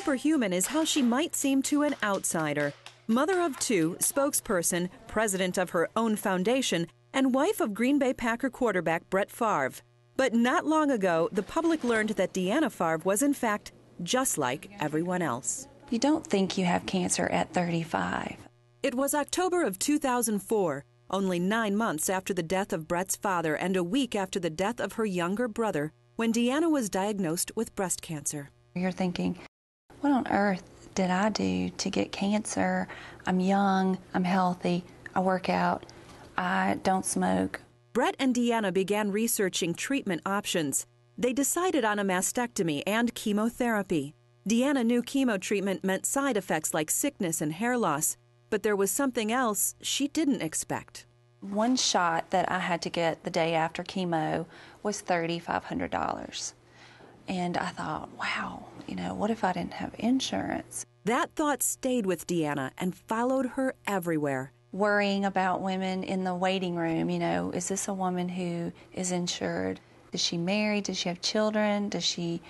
superhuman is how she might seem to an outsider. Mother of two, spokesperson, president of her own foundation, and wife of Green Bay Packer quarterback Brett Favre. But not long ago, the public learned that Deanna Favre was in fact just like everyone else. You don't think you have cancer at 35. It was October of 2004, only 9 months after the death of Brett's father and a week after the death of her younger brother, when Deanna was diagnosed with breast cancer. You're thinking, what on earth did I do to get cancer? I'm young, I'm healthy, I work out, I don't smoke. Brett and Deanna began researching treatment options. They decided on a mastectomy and chemotherapy. Deanna knew chemo treatment meant side effects like sickness and hair loss, but there was something else she didn't expect. One shot that I had to get the day after chemo was $3,500. And I thought, wow, what if I didn't have insurance? That thought stayed with Deanna and followed her everywhere. Worrying about women in the waiting room, is this a woman who is insured? Is she married? Does she have children? Does she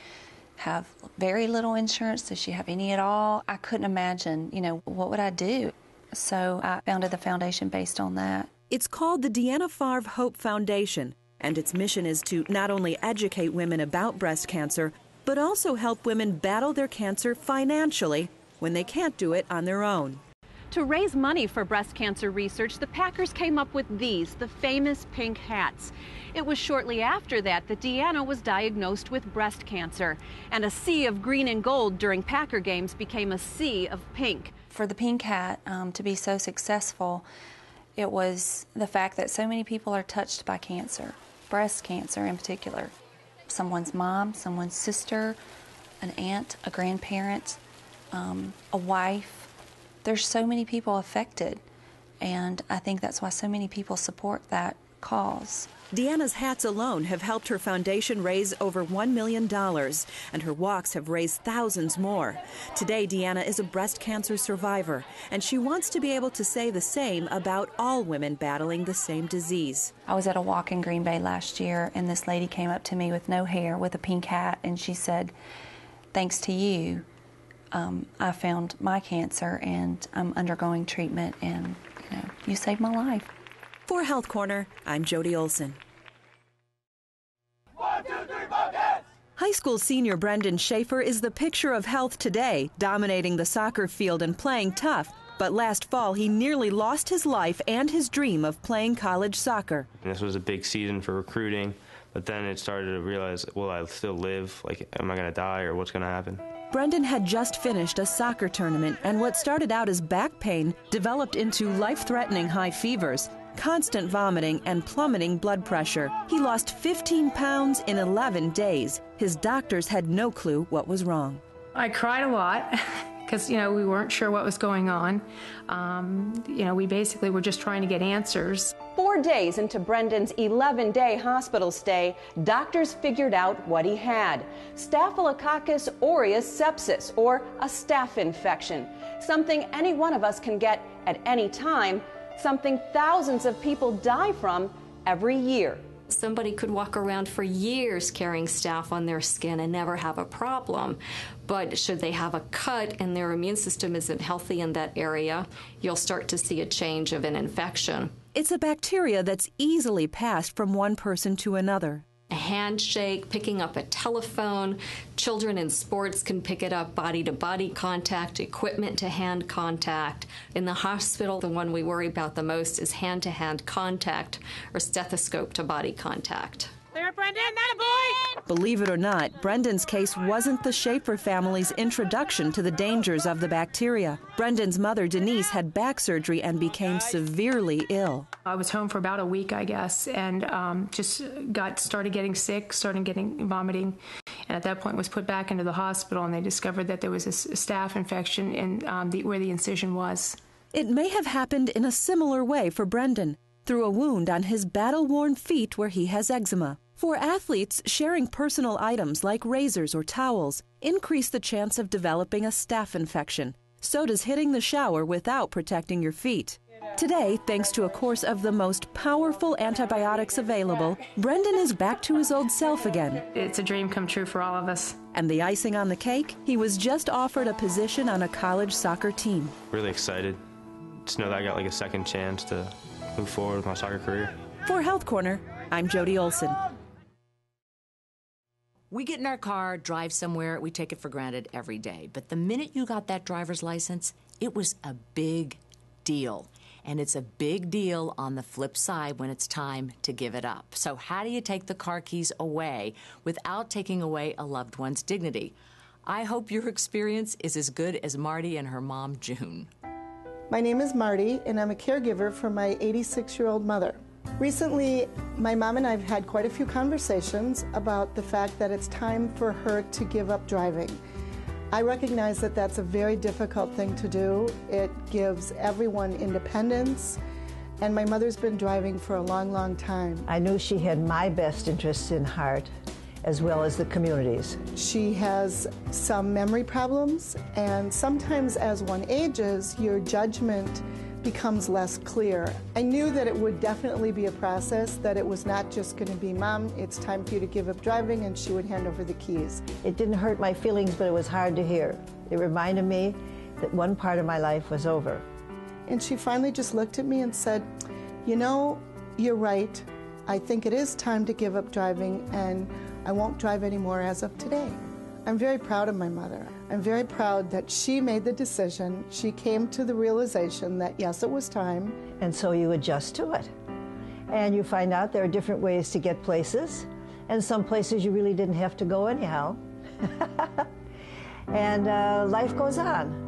have very little insurance? Does she have any at all? I couldn't imagine, what would I do? So I founded the foundation based on that. It's called the Deanna Favre Hope Foundation, and its mission is to not only educate women about breast cancer, but also help women battle their cancer financially when they can't do it on their own. To raise money for breast cancer research, the Packers came up with these, the famous pink hats. It was shortly after that Deanna was diagnosed with breast cancer, and a sea of green and gold during Packer games became a sea of pink. For the pink hat to be so successful, it was the fact that so many people are touched by cancer, breast cancer in particular. Someone's mom, someone's sister, an aunt, a grandparent, a wife. There's so many people affected, and I think that's why so many people support that cause. Deanna's hats alone have helped her foundation raise over $1 million, and her walks have raised thousands more. Today, Deanna is a breast cancer survivor, and she wants to be able to say the same about all women battling the same disease. I was at a walk in Green Bay last year, and this lady came up to me with no hair, with a pink hat, and she said, thanks to you, I found my cancer, and I'm undergoing treatment, and, you saved my life. For Health Corner, I'm Jody Olson. 1, 2, 3, focus! High school senior Brendan Schaefer is the picture of health today, dominating the soccer field and playing tough. But last fall, he nearly lost his life and his dream of playing college soccer. This was a big season for recruiting, but then it started to realize, will I still live? Am I going to die, or what's going to happen? Brendan had just finished a soccer tournament, and what started out as back pain developed into life-threatening high fevers, constant vomiting, and plummeting blood pressure. He lost 15 pounds in 11 days. His doctors had no clue what was wrong. I cried a lot because, we weren't sure what was going on. We basically were just trying to get answers. 4 days into Brendan's 11-day hospital stay, doctors figured out what he had: Staphylococcus aureus sepsis, or a staph infection, something any one of us can get at any time, something thousands of people die from every year. Somebody could walk around for years carrying staph on their skin and never have a problem. But should they have a cut and their immune system isn't healthy in that area, you'll start to see a change of an infection. It's a bacteria that's easily passed from one person to another. A handshake, picking up a telephone, children in sports can pick it up, body-to-body contact, equipment-to-hand contact. In the hospital, the one we worry about the most is hand-to-hand contact or stethoscope-to-body contact. Clear, Brendan, that a boy! Believe it or not, Brendan's case wasn't the Schaefer family's introduction to the dangers of the bacteria. Brendan's mother, Denise, had back surgery and became severely ill. I was home for about a week, I guess, and started getting sick, started getting vomiting, and at that point was put back into the hospital, and they discovered that there was a staph infection in where the incision was. It may have happened in a similar way for Brendan, through a wound on his battle-worn feet where he has eczema. For athletes, sharing personal items like razors or towels increase the chance of developing a staph infection. So does hitting the shower without protecting your feet. Today, thanks to a course of the most powerful antibiotics available, Brendan is back to his old self again. It's a dream come true for all of us. And the icing on the cake, he was just offered a position on a college soccer team. Really excited to know that I got like a second chance to move forward with my soccer career. For Health Corner, I'm Jody Olson. We get in our car, drive somewhere, we take it for granted every day. But the minute you got that driver's license, it was a big deal. And it's a big deal on the flip side when it's time to give it up. So how do you take the car keys away without taking away a loved one's dignity? I hope your experience is as good as Marty and her mom, June. My name is Marty, and I'm a caregiver for my 86-year-old mother. Recently, my mom and I have had quite a few conversations about the fact that it's time for her to give up driving. I recognize that that's a very difficult thing to do. It gives everyone independence, and my mother's been driving for a long, long time. I knew she had my best interests in heart, as well as the community's. She has some memory problems, and sometimes as one ages, your judgment becomes less clear. I knew that it would definitely be a process, that it was not just going to be, Mom, it's time for you to give up driving, and she would hand over the keys. It didn't hurt my feelings, but it was hard to hear. It reminded me that one part of my life was over. And she finally just looked at me and said, you know, you're right. I think it is time to give up driving, and I won't drive anymore as of today. I'm very proud of my mother. I'm very proud that she made the decision. She came to the realization that, yes, it was time. And so you adjust to it. And you find out there are different ways to get places, and some places you really didn't have to go anyhow. And life goes on.